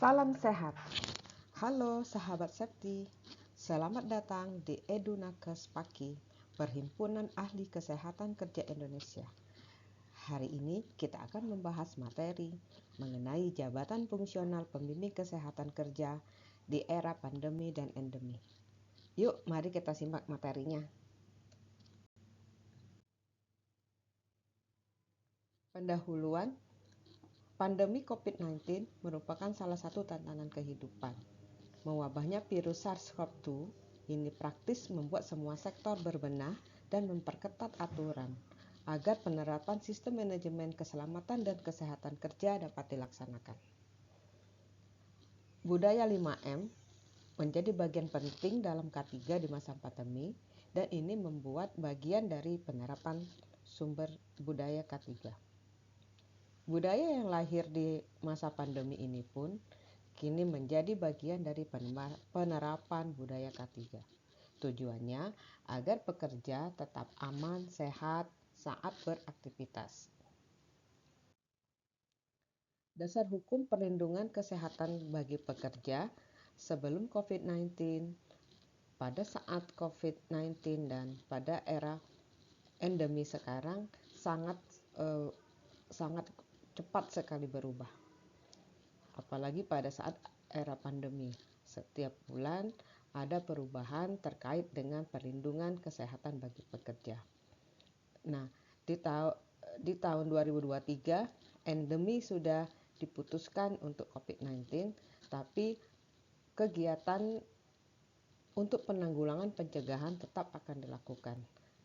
Salam sehat. Halo sahabat Septi. Selamat datang di Edunakes Paki, Perhimpunan Ahli Kesehatan Kerja Indonesia. Hari ini kita akan membahas materi mengenai jabatan fungsional pembimbing kesehatan kerja di era pandemi dan endemi. Yuk, mari kita simak materinya. Pendahuluan. Pandemi COVID-19 merupakan salah satu tantangan kehidupan. Mewabahnya virus SARS-CoV-2 ini praktis membuat semua sektor berbenah dan memperketat aturan agar penerapan sistem manajemen keselamatan dan kesehatan kerja dapat dilaksanakan. Budaya 5M menjadi bagian penting dalam K3 di masa pandemi dan ini membuat bagian dari penerapan sumber budaya K3. Budaya yang lahir di masa pandemi ini pun kini menjadi bagian dari penerapan budaya K3. Tujuannya agar pekerja tetap aman, sehat saat beraktivitas. Dasar hukum perlindungan kesehatan bagi pekerja sebelum COVID-19, pada saat COVID-19 dan pada era endemi sekarang sangat cepat sekali berubah. Apalagi pada saat era pandemi, setiap bulan ada perubahan terkait dengan perlindungan kesehatan bagi pekerja. Nah, di tahun 2023 endemi sudah diputuskan untuk COVID-19, tapi kegiatan untuk penanggulangan pencegahan tetap akan dilakukan.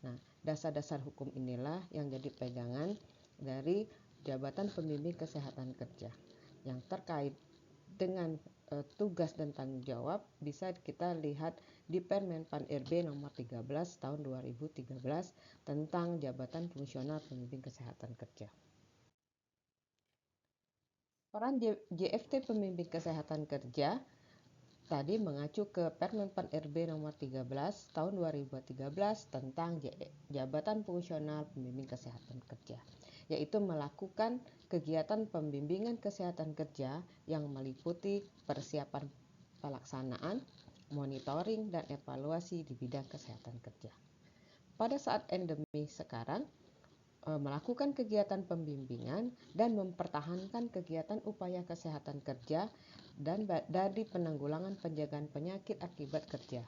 Nah, dasar-dasar hukum inilah yang jadi pegangan dari Jabatan Pembimbing Kesehatan Kerja. Yang terkait dengan tugas dan tanggung jawab bisa kita lihat di Permenpan RB nomor 13 tahun 2013 tentang Jabatan Fungsional Pembimbing Kesehatan Kerja. Peran JFT Pembimbing Kesehatan Kerja tadi mengacu ke Permenpan RB nomor 13 tahun 2013 tentang Jabatan Fungsional Pembimbing Kesehatan Kerja, yaitu melakukan kegiatan pembimbingan kesehatan kerja yang meliputi persiapan pelaksanaan, monitoring, dan evaluasi di bidang kesehatan kerja. Pada saat endemi sekarang, melakukan kegiatan pembimbingan dan mempertahankan kegiatan upaya kesehatan kerja dan dari penanggulangan penjagaan penyakit akibat kerja.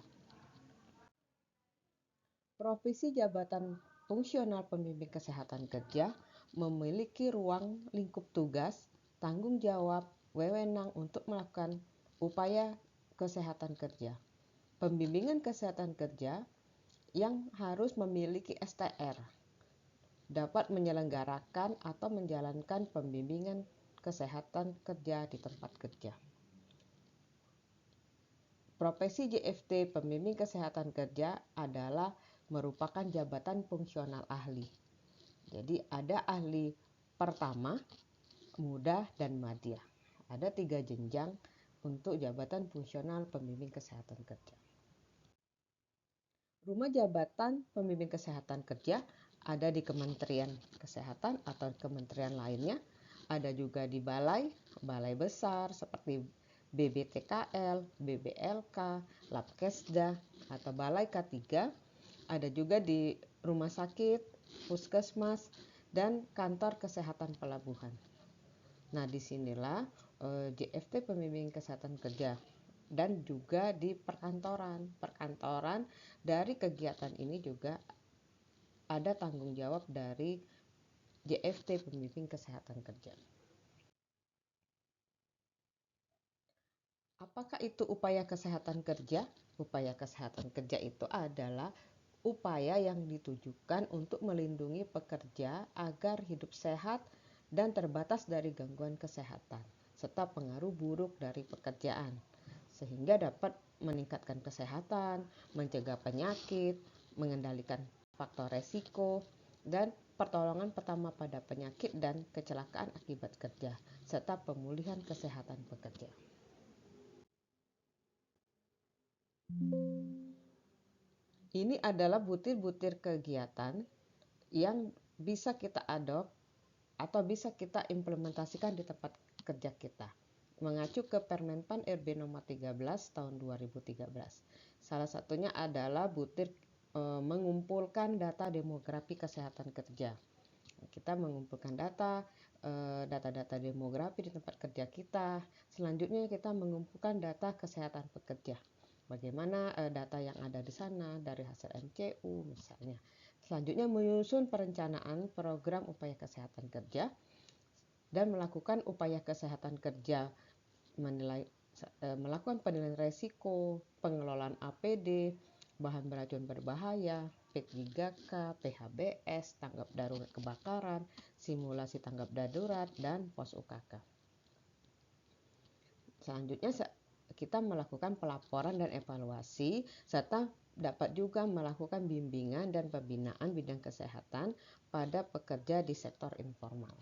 Profesi Jabatan Fungsional Pembimbing Kesehatan Kerja memiliki ruang lingkup tugas, tanggung jawab, wewenang untuk melakukan upaya kesehatan kerja. Pembimbingan kesehatan kerja yang harus memiliki STR dapat menyelenggarakan atau menjalankan pembimbingan kesehatan kerja di tempat kerja. Profesi JFT Pembimbing Kesehatan Kerja adalah merupakan jabatan fungsional ahli. Jadi ada ahli pertama, muda, dan madya. Ada 3 jenjang untuk jabatan fungsional pembimbing kesehatan kerja. Rumah jabatan pembimbing kesehatan kerja ada di Kementerian Kesehatan atau kementerian lainnya. Ada juga di balai besar seperti BBTKL, BBLK, Labkesda, atau Balai K3. Ada juga di rumah sakit, puskesmas, dan kantor kesehatan pelabuhan. Nah, disinilah JFT Pembimbing Kesehatan Kerja dan juga di perkantoran. Perkantoran dari kegiatan ini juga ada tanggung jawab dari JFT Pembimbing Kesehatan Kerja. Apakah itu upaya kesehatan kerja? Upaya kesehatan kerja itu adalah upaya yang ditujukan untuk melindungi pekerja agar hidup sehat dan terbebas dari gangguan kesehatan serta pengaruh buruk dari pekerjaan, sehingga dapat meningkatkan kesehatan, mencegah penyakit, mengendalikan faktor resiko, dan pertolongan pertama pada penyakit dan kecelakaan akibat kerja, serta pemulihan kesehatan pekerja. Ini adalah butir-butir kegiatan yang bisa kita adopt atau bisa kita implementasikan di tempat kerja kita. mengacu ke Permenpan RB nomor 13 tahun 2013. Salah satunya adalah butir mengumpulkan data demografi kesehatan kerja. Kita mengumpulkan data-data demografi di tempat kerja kita. Selanjutnya kita mengumpulkan data kesehatan pekerja. Bagaimana data yang ada di sana dari hasil MCU misalnya. Selanjutnya menyusun perencanaan program upaya kesehatan kerja dan melakukan upaya kesehatan kerja, melakukan penilaian resiko, pengelolaan APD, bahan beracun berbahaya, P3K, PHBS, tanggap darurat kebakaran, simulasi tanggap darurat, dan pos UKK. Selanjutnya kita melakukan pelaporan dan evaluasi, serta dapat juga melakukan bimbingan dan pembinaan bidang kesehatan pada pekerja di sektor informal.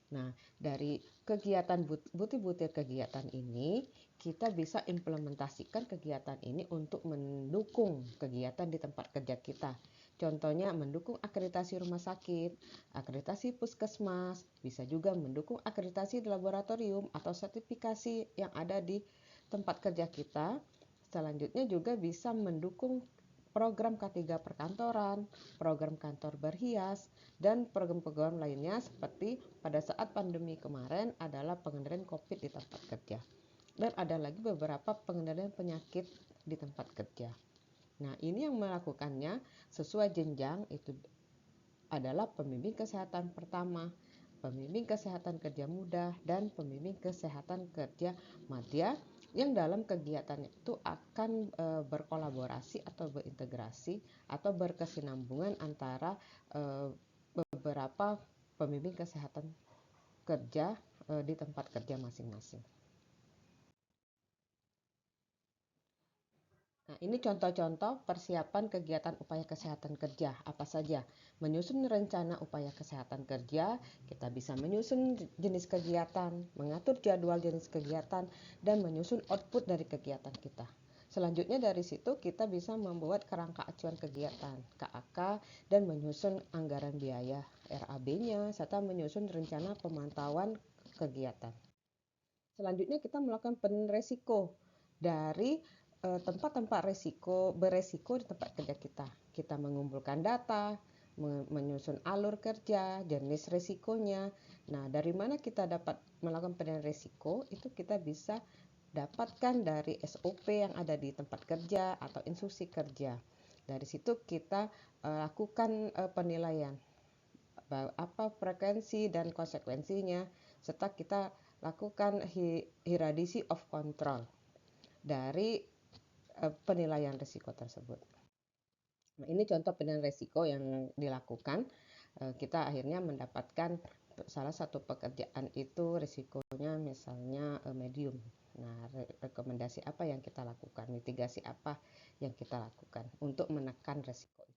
Nah, dari kegiatan butir-butir kegiatan ini, kita bisa implementasikan kegiatan ini untuk mendukung kegiatan di tempat kerja kita. Contohnya mendukung akreditasi rumah sakit, akreditasi puskesmas, bisa juga mendukung akreditasi di laboratorium atau sertifikasi yang ada di tempat kerja kita. Selanjutnya juga bisa mendukung program K3 perkantoran, program kantor berhias, dan program-program lainnya seperti pada saat pandemi kemarin adalah pengendalian COVID di tempat kerja. Dan ada lagi beberapa pengendalian penyakit di tempat kerja. Nah, ini yang melakukannya sesuai jenjang itu adalah pembimbing kesehatan pertama, pembimbing kesehatan kerja muda, dan pembimbing kesehatan kerja madya yang dalam kegiatannya itu akan berkolaborasi atau berintegrasi atau berkesinambungan antara beberapa pembimbing kesehatan kerja di tempat kerja masing-masing. Nah, ini contoh-contoh persiapan kegiatan upaya kesehatan kerja. Apa saja? Menyusun rencana upaya kesehatan kerja, kita bisa menyusun jenis kegiatan, mengatur jadwal jenis kegiatan, dan menyusun output dari kegiatan kita. Selanjutnya dari situ kita bisa membuat kerangka acuan kegiatan, KAK, dan menyusun anggaran biaya RAB-nya, serta menyusun rencana pemantauan kegiatan. Selanjutnya kita melakukan penilaian resiko dari tempat-tempat beresiko di tempat kerja kita. Kita mengumpulkan data, menyusun alur kerja, jenis resikonya. Nah, dari mana kita dapat melakukan penilaian resiko? Itu kita bisa dapatkan dari SOP yang ada di tempat kerja atau instruksi kerja. Dari situ kita lakukan penilaian apa frekuensi dan konsekuensinya, serta kita lakukan hierarchy of control dari penilaian risiko tersebut. Nah, ini contoh penilaian risiko yang dilakukan. Kita akhirnya mendapatkan salah satu pekerjaan itu risikonya misalnya medium. Nah, rekomendasi apa yang kita lakukan, mitigasi apa yang kita lakukan untuk menekan risiko itu.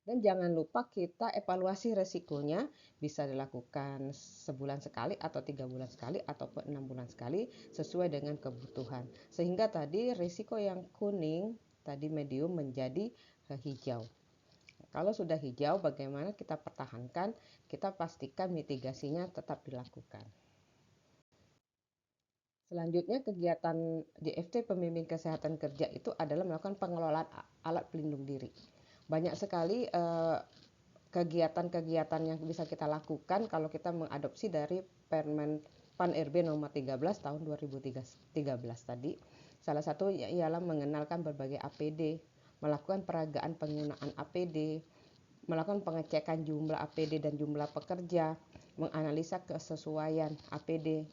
Dan jangan lupa kita evaluasi resikonya, bisa dilakukan sebulan sekali atau 3 bulan sekali ataupun 6 bulan sekali sesuai dengan kebutuhan. Sehingga tadi risiko yang kuning, tadi medium menjadi hijau. Kalau sudah hijau, bagaimana kita pertahankan? Kita pastikan mitigasinya tetap dilakukan. Selanjutnya kegiatan JFT pembimbing kesehatan kerja itu adalah melakukan pengelolaan alat pelindung diri. Banyak sekali kegiatan-kegiatan yang bisa kita lakukan kalau kita mengadopsi dari Permen Pan RB nomor 13 tahun 2013 tadi. Salah satu ialah mengenalkan berbagai APD, melakukan peragaan penggunaan APD, melakukan pengecekan jumlah APD dan jumlah pekerja, menganalisa kesesuaian APD,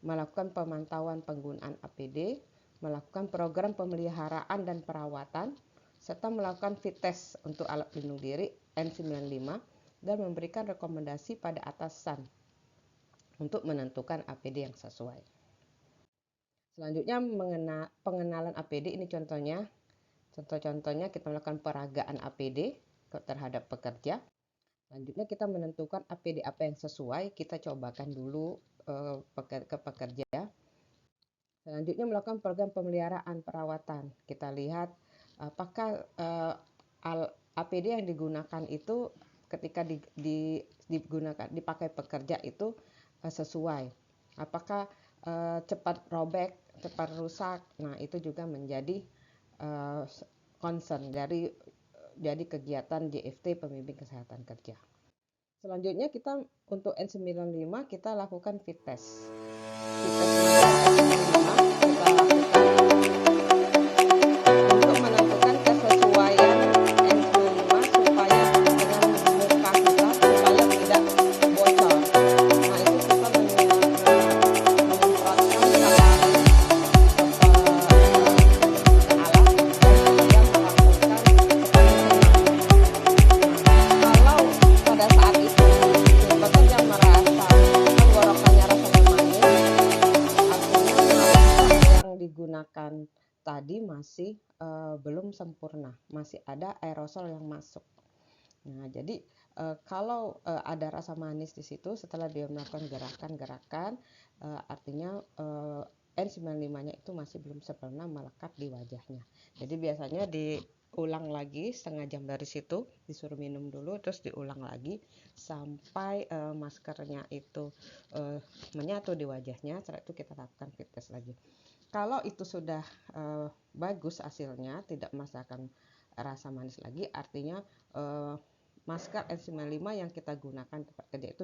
melakukan pemantauan penggunaan APD, melakukan program pemeliharaan dan perawatan, serta melakukan fit test untuk alat pelindung diri N95 dan memberikan rekomendasi pada atasan untuk menentukan APD yang sesuai. Selanjutnya pengenalan APD, ini contohnya. Contoh-contohnya kita melakukan peragaan APD terhadap pekerja. Selanjutnya kita menentukan APD apa yang sesuai, kita cobakan dulu ke pekerja. Selanjutnya melakukan program pemeliharaan perawatan. Kita lihat apakah APD yang digunakan itu ketika dipakai pekerja itu sesuai. Apakah cepat robek, cepat rusak. Nah, itu juga menjadi concern dari kegiatan JFT pembimbing kesehatan kerja. Selanjutnya kita untuk N95 kita lakukan fit test. Fit test N95 kita lakukan untuk menentukan kesesuaian N95 supaya dengan muka kita supaya tidak bocor. Nah, itu kita menyemprotkan cairan ke alat dan kemudian melakukan kalau pada saat itu pekerja merasa tenggorokannya rasanya manis, artinya yang digunakan tadi masih belum sempurna, masih ada aerosol yang masuk. Nah, jadi kalau ada rasa manis di situ setelah dia melakukan gerakan-gerakan, artinya N95-nya itu masih belum sempurna melekat di wajahnya. Jadi biasanya diulang lagi setengah jam dari situ, disuruh minum dulu, terus diulang lagi sampai maskernya itu menyatu di wajahnya. Setelah itu kita lakukan fit test lagi. Kalau itu sudah bagus hasilnya, tidak merasakan rasa manis lagi, artinya masker N95 yang kita gunakan di tempat kerja itu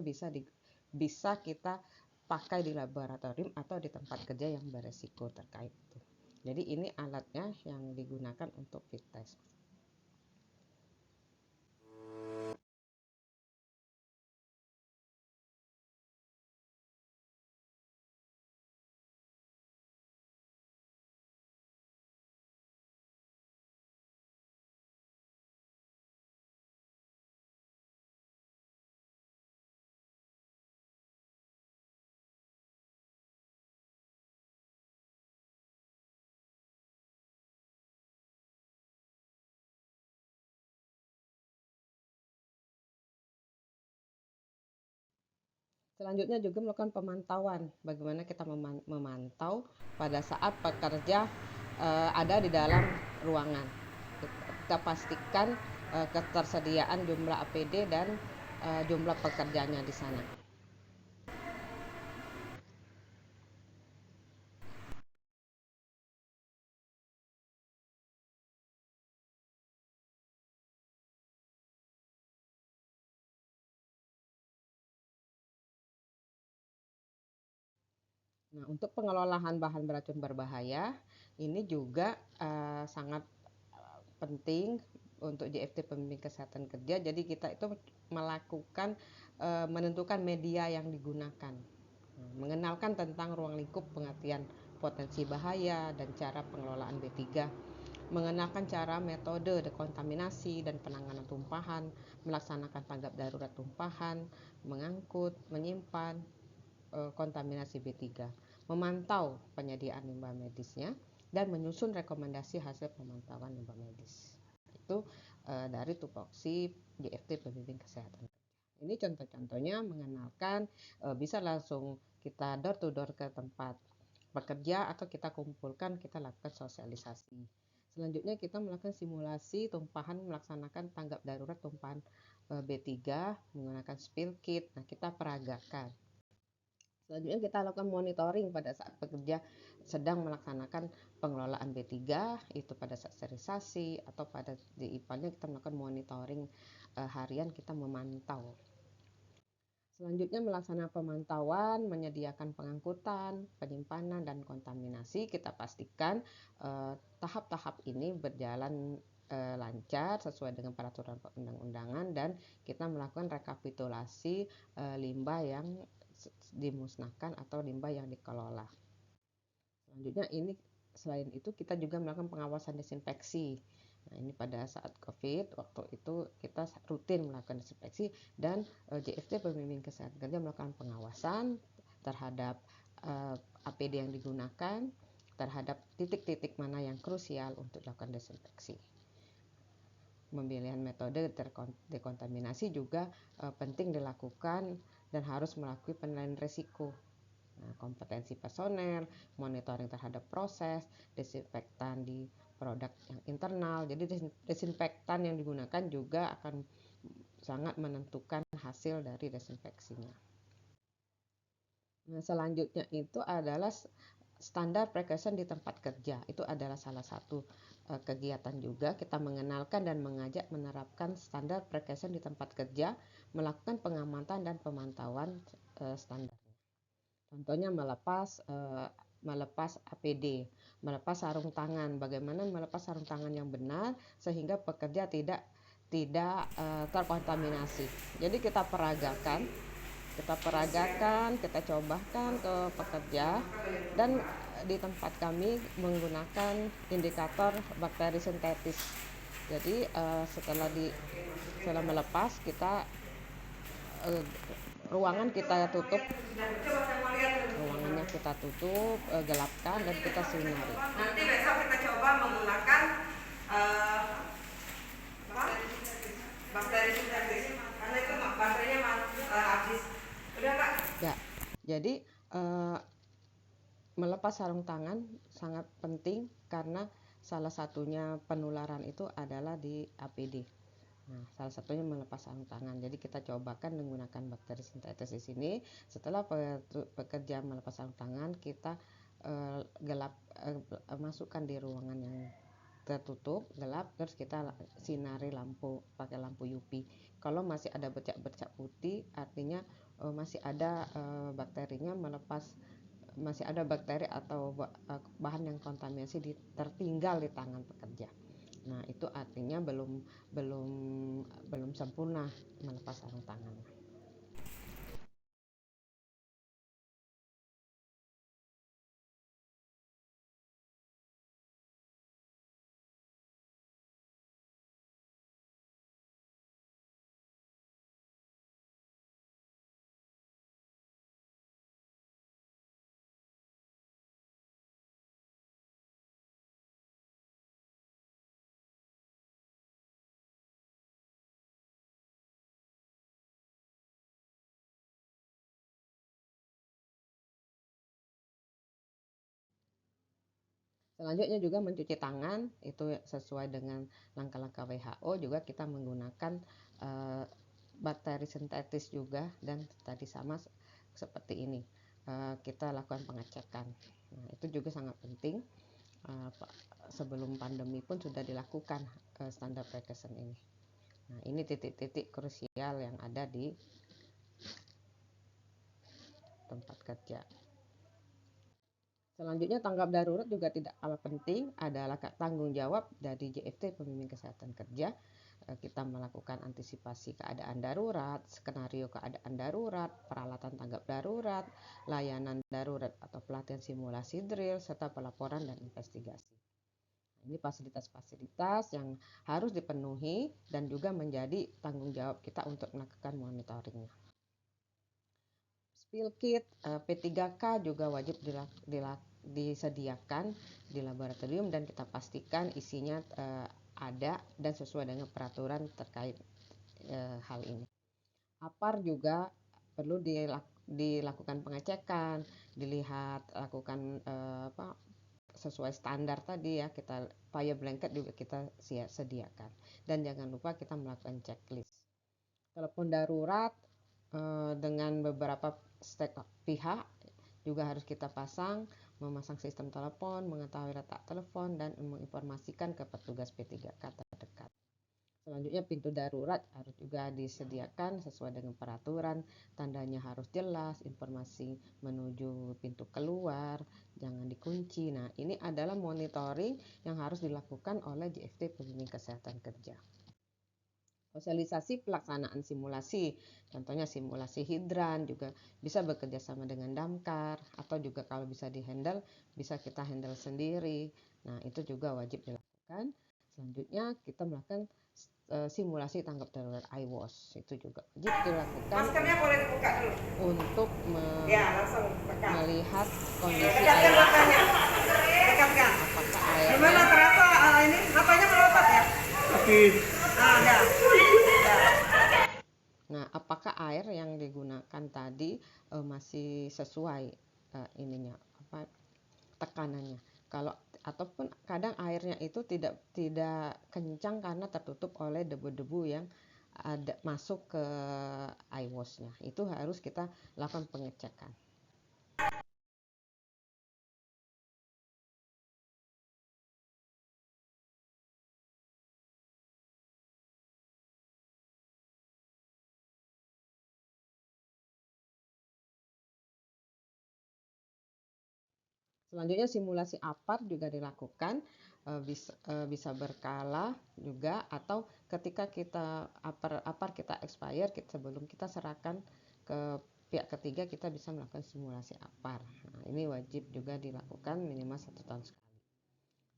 bisa kita pakai di laboratorium atau di tempat kerja yang beresiko terkait itu. Jadi ini alatnya yang digunakan untuk fit test. Selanjutnya juga melakukan pemantauan, bagaimana kita memantau pada saat pekerja ada di dalam ruangan. Kita pastikan ketersediaan jumlah APD dan jumlah pekerjanya di sana. Nah, untuk pengelolaan bahan beracun berbahaya ini juga sangat penting untuk JFT pembimbing kesehatan kerja. Jadi kita itu melakukan menentukan media yang digunakan, mengenalkan tentang ruang lingkup pengertian potensi bahaya dan cara pengelolaan B3, mengenalkan cara metode dekontaminasi dan penanganan tumpahan, melaksanakan tanggap darurat tumpahan, mengangkut, menyimpan kontaminasi B3, memantau penyediaan limbah medisnya, dan menyusun rekomendasi hasil pemantauan limbah medis. Itu dari tupoksi JFT pembimbing kesehatan. Ini contoh-contohnya mengenalkan, bisa langsung kita door to door ke tempat pekerja atau kita kumpulkan, kita lakukan sosialisasi. Selanjutnya kita melakukan simulasi tumpahan, melaksanakan tanggap darurat tumpahan B3 menggunakan spill kit. Nah, kita peragakan. Selanjutnya kita lakukan monitoring pada saat pekerja sedang melaksanakan pengelolaan B3, itu pada saat sterilisasi atau pada di IPA-nya kita melakukan monitoring harian, kita memantau. Selanjutnya melaksanakan pemantauan, menyediakan pengangkutan, penyimpanan, dan kontaminasi. Kita pastikan tahap-tahap ini berjalan lancar sesuai dengan peraturan perundang-undangan, dan kita melakukan rekapitulasi limbah yang dimusnahkan atau limbah yang dikelola. Selanjutnya ini selain itu kita juga melakukan pengawasan desinfeksi. Nah, ini pada saat COVID, waktu itu kita rutin melakukan desinfeksi, dan JFT pembimbing kesehatan kerja melakukan pengawasan terhadap APD yang digunakan, terhadap titik-titik mana yang krusial untuk dilakukan desinfeksi. Pemilihan metode dekontaminasi juga penting dilakukan dan harus melalui penilaian risiko. Nah, kompetensi personel, monitoring terhadap proses, desinfektan di produk yang internal. Jadi desinfektan yang digunakan juga akan sangat menentukan hasil dari desinfeksinya. Nah, selanjutnya itu adalah standar precaution di tempat kerja. Itu adalah salah satu kegiatan juga kita mengenalkan dan mengajak menerapkan standar precaution di tempat kerja, melakukan pengamatan dan pemantauan standarnya. Contohnya melepas APD, melepas sarung tangan. Bagaimana melepas sarung tangan yang benar sehingga pekerja tidak terkontaminasi. Jadi kita cobakan ke pekerja, dan di tempat kami menggunakan indikator bakteri sintetis. Jadi setelah melepas ruangannya kita tutup, gelapkan dan kita sinari. Nanti besok kita coba menggunakan bakteri sintetis karena itu baterainya habis. Udah Kak? Ya, jadi melepas sarung tangan sangat penting karena salah satunya penularan itu adalah di APD. Nah, salah satunya melepas sarung tangan. Jadi kita cobakan menggunakan bakteri sintetis di sini. Setelah pekerja melepas sarung tangan, kita masukkan di ruangan yang tertutup, gelap, terus kita sinari pakai lampu UV. Kalau masih ada bercak-bercak putih, artinya masih ada bakterinya masih ada bakteri atau bahan yang kontaminasi tertinggal di tangan pekerja. Nah, itu artinya belum sempurna melepas sarung tangan. Selanjutnya juga mencuci tangan, itu sesuai dengan langkah-langkah WHO, juga kita menggunakan bakteri sintetis juga, dan tadi sama seperti ini. Kita lakukan pengecekan. Nah, itu juga sangat penting. Sebelum pandemi pun sudah dilakukan standar precaution ini. Nah, ini titik-titik krusial yang ada di tempat kerja. Selanjutnya, tanggap darurat juga tidak kalah penting, adalah tanggung jawab dari JFT Pembimbing Kesehatan Kerja. Kita melakukan antisipasi keadaan darurat, skenario keadaan darurat, peralatan tanggap darurat, layanan darurat atau pelatihan simulasi drill, serta pelaporan dan investigasi. Ini fasilitas-fasilitas yang harus dipenuhi dan juga menjadi tanggung jawab kita untuk melakukan monitoringnya. Spill kit P3K juga wajib disediakan di laboratorium, dan kita pastikan isinya ada dan sesuai dengan peraturan terkait hal ini. APAR juga perlu dilakukan pengecekan, lakukan sesuai standar tadi ya, kita fire blanket juga kita sediakan, dan jangan lupa kita melakukan checklist. Telepon darurat dengan beberapa pihak juga harus kita memasang sistem telepon, mengetahui letak telepon, dan menginformasikan ke petugas P3K terdekat. Selanjutnya, pintu darurat harus juga disediakan sesuai dengan peraturan, tandanya harus jelas, informasi menuju pintu keluar, jangan dikunci. Nah, ini adalah monitoring yang harus dilakukan oleh JFT Pembimbing Kesehatan Kerja. Sosialisasi pelaksanaan simulasi, contohnya simulasi hidran, juga bisa bekerja sama dengan damkar, atau juga kalau bisa bisa kita handle sendiri. Nah, itu juga wajib dilakukan. Selanjutnya, kita melakukan simulasi tanggap darurat IWAS, itu juga wajib dilakukan. Maskernya boleh dibuka dulu Untuk melihat kondisi air. Dekatkan. Apakah air gimana terasa ini apanya melotot ya? Sakit. Nah, apakah air yang digunakan tadi masih sesuai tekanannya? Ataupun kadang airnya itu tidak kencang karena tertutup oleh debu-debu yang masuk ke IWAS-nya. Itu harus kita lakukan pengecekan. Selanjutnya simulasi APAR juga dilakukan, bisa berkala juga, atau ketika kita APAR kita expire, sebelum kita serahkan ke pihak ketiga, kita bisa melakukan simulasi APAR. Nah, ini wajib juga dilakukan minimal 1 tahun sekali.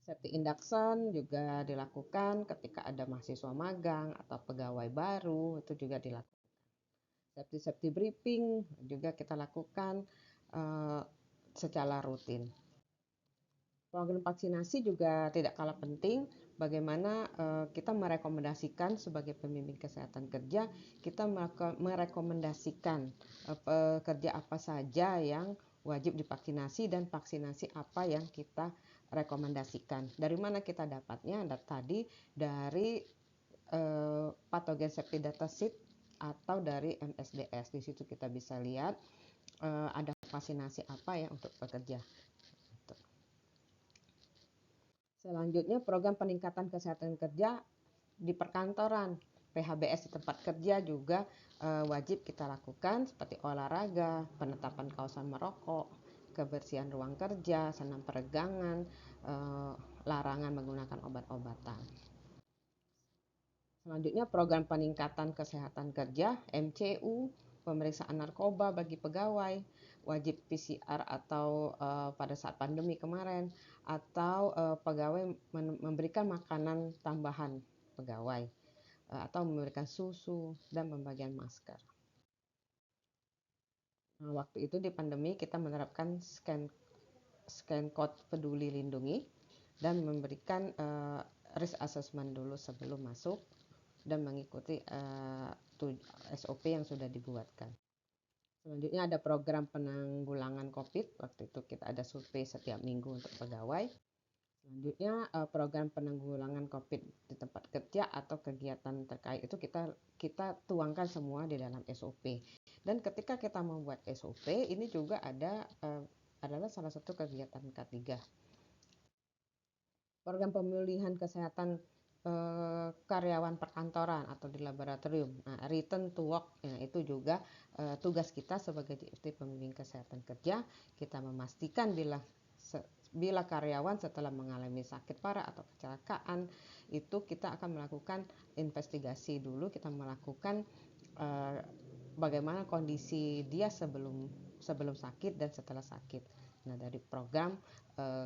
Safety induction juga dilakukan ketika ada mahasiswa magang atau pegawai baru, itu juga dilakukan. Safety briefing juga kita lakukan secara rutin. Program vaksinasi juga tidak kalah penting. Bagaimana kita merekomendasikan sebagai pembimbing kesehatan kerja, kita merekomendasikan pekerja apa saja yang wajib divaksinasi dan vaksinasi apa yang kita rekomendasikan. Dari mana kita dapatnya? Tadi dari Pathogen Safety Data Sheet atau dari MSDS. Di situ kita bisa lihat ada vaksinasi apa ya untuk pekerja. Selanjutnya program peningkatan kesehatan kerja di perkantoran, PHBS di tempat kerja juga wajib kita lakukan, seperti olahraga, penetapan kawasan merokok, kebersihan ruang kerja, senam peregangan, larangan menggunakan obat-obatan. Selanjutnya program peningkatan kesehatan kerja, MCU, pemeriksaan narkoba bagi pegawai, wajib PCR atau pada saat pandemi kemarin, atau pegawai memberikan makanan tambahan pegawai, atau memberikan susu dan pembagian masker. Nah, waktu itu di pandemi kita menerapkan scan code peduli lindungi dan memberikan risk assessment dulu sebelum masuk dan mengikuti SOP yang sudah dibuatkan. Selanjutnya ada program penanggulangan COVID. Waktu itu kita ada survei setiap minggu untuk pegawai. Selanjutnya program penanggulangan COVID di tempat kerja atau kegiatan terkait itu kita tuangkan semua di dalam SOP. Dan ketika kita membuat SOP, ini juga adalah salah satu kegiatan K3. Program pemulihan kesehatan karyawan perkantoran atau di laboratorium. Nah, return to work, ya, itu juga tugas kita sebagai JFT pembimbing kesehatan kerja. Kita memastikan bila karyawan setelah mengalami sakit parah atau kecelakaan, itu kita akan melakukan investigasi dulu. Kita melakukan bagaimana kondisi dia sebelum sakit dan setelah sakit. Nah, dari program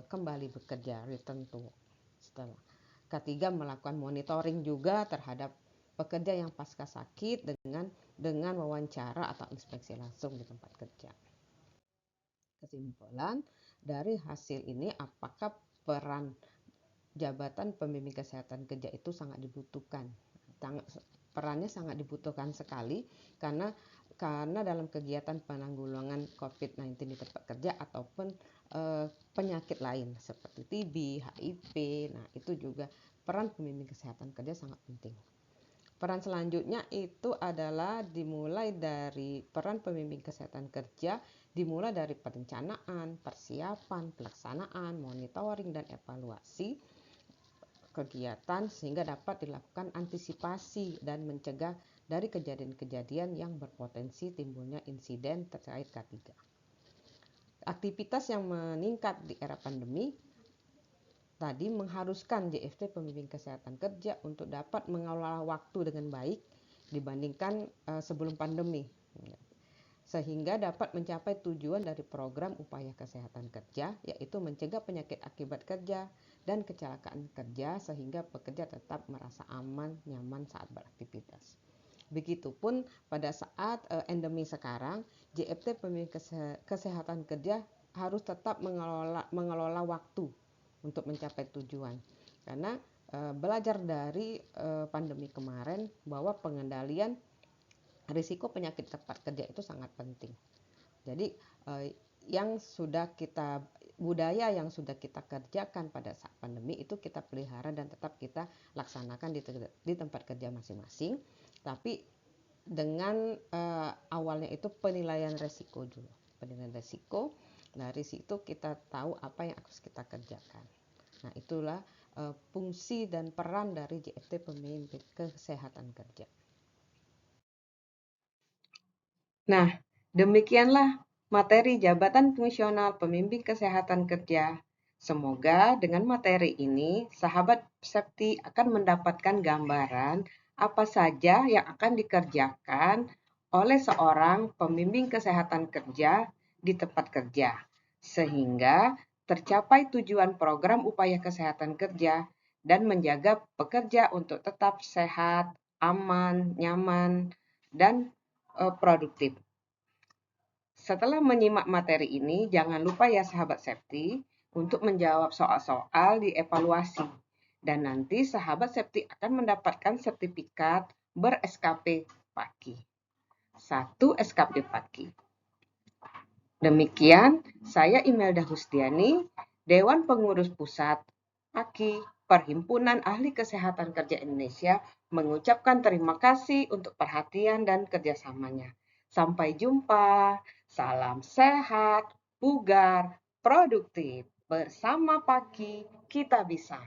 kembali bekerja, return to work. Setelah Ketiga, melakukan monitoring juga terhadap pekerja yang pasca sakit dengan wawancara atau inspeksi langsung di tempat kerja. Kesimpulan dari hasil ini, apakah peran jabatan pembimbing kesehatan kerja itu sangat dibutuhkan? Perannya sangat dibutuhkan sekali karena dalam kegiatan penanggulangan COVID-19 di tempat kerja ataupun penyakit lain seperti TB, HIV, nah itu juga peran pembimbing kesehatan kerja sangat penting. Peran selanjutnya itu adalah dimulai dari peran pembimbing kesehatan kerja, dimulai dari perencanaan, persiapan, pelaksanaan, monitoring, dan evaluasi kegiatan sehingga dapat dilakukan antisipasi dan mencegah dari kejadian-kejadian yang berpotensi timbulnya insiden terkait K3. Aktivitas yang meningkat di era pandemi tadi mengharuskan JFT pembimbing kesehatan kerja untuk dapat mengelola waktu dengan baik dibandingkan sebelum pandemi, sehingga dapat mencapai tujuan dari program upaya kesehatan kerja, yaitu mencegah penyakit akibat kerja dan kecelakaan kerja sehingga pekerja tetap merasa aman, nyaman saat beraktivitas. Begitupun pada saat endemi sekarang, JFT pembimbing kesehatan kerja harus tetap mengelola waktu untuk mencapai tujuan. Karena belajar dari pandemi kemarin bahwa pengendalian risiko penyakit tempat kerja itu sangat penting. Jadi budaya yang sudah kita kerjakan pada saat pandemi itu kita pelihara dan tetap kita laksanakan di tempat kerja masing-masing. Tapi dengan awalnya itu penilaian resiko dulu. Penilaian resiko, dari situ kita tahu apa yang harus kita kerjakan. Nah, itulah fungsi dan peran dari JFT pembimbing kesehatan kerja. Nah, demikianlah materi Jabatan Fungsional Pembimbing Kesehatan Kerja. Semoga dengan materi ini, sahabat Septi akan mendapatkan gambaran apa saja yang akan dikerjakan oleh seorang pembimbing kesehatan kerja di tempat kerja, sehingga tercapai tujuan program upaya kesehatan kerja dan menjaga pekerja untuk tetap sehat, aman, nyaman, dan produktif. Setelah menyimak materi ini, jangan lupa ya sahabat Septi untuk menjawab soal-soal di evaluasi. Dan nanti sahabat Septi akan mendapatkan sertifikat ber-SKP PAKI. 1 SKP PAKI. Demikian, saya Imelda Husdiani, Dewan Pengurus Pusat PAKI, Perhimpunan Ahli Kesehatan Kerja Indonesia, mengucapkan terima kasih untuk perhatian dan kerjasamanya. Sampai jumpa, salam sehat, bugar, produktif. Bersama PAKI, kita bisa.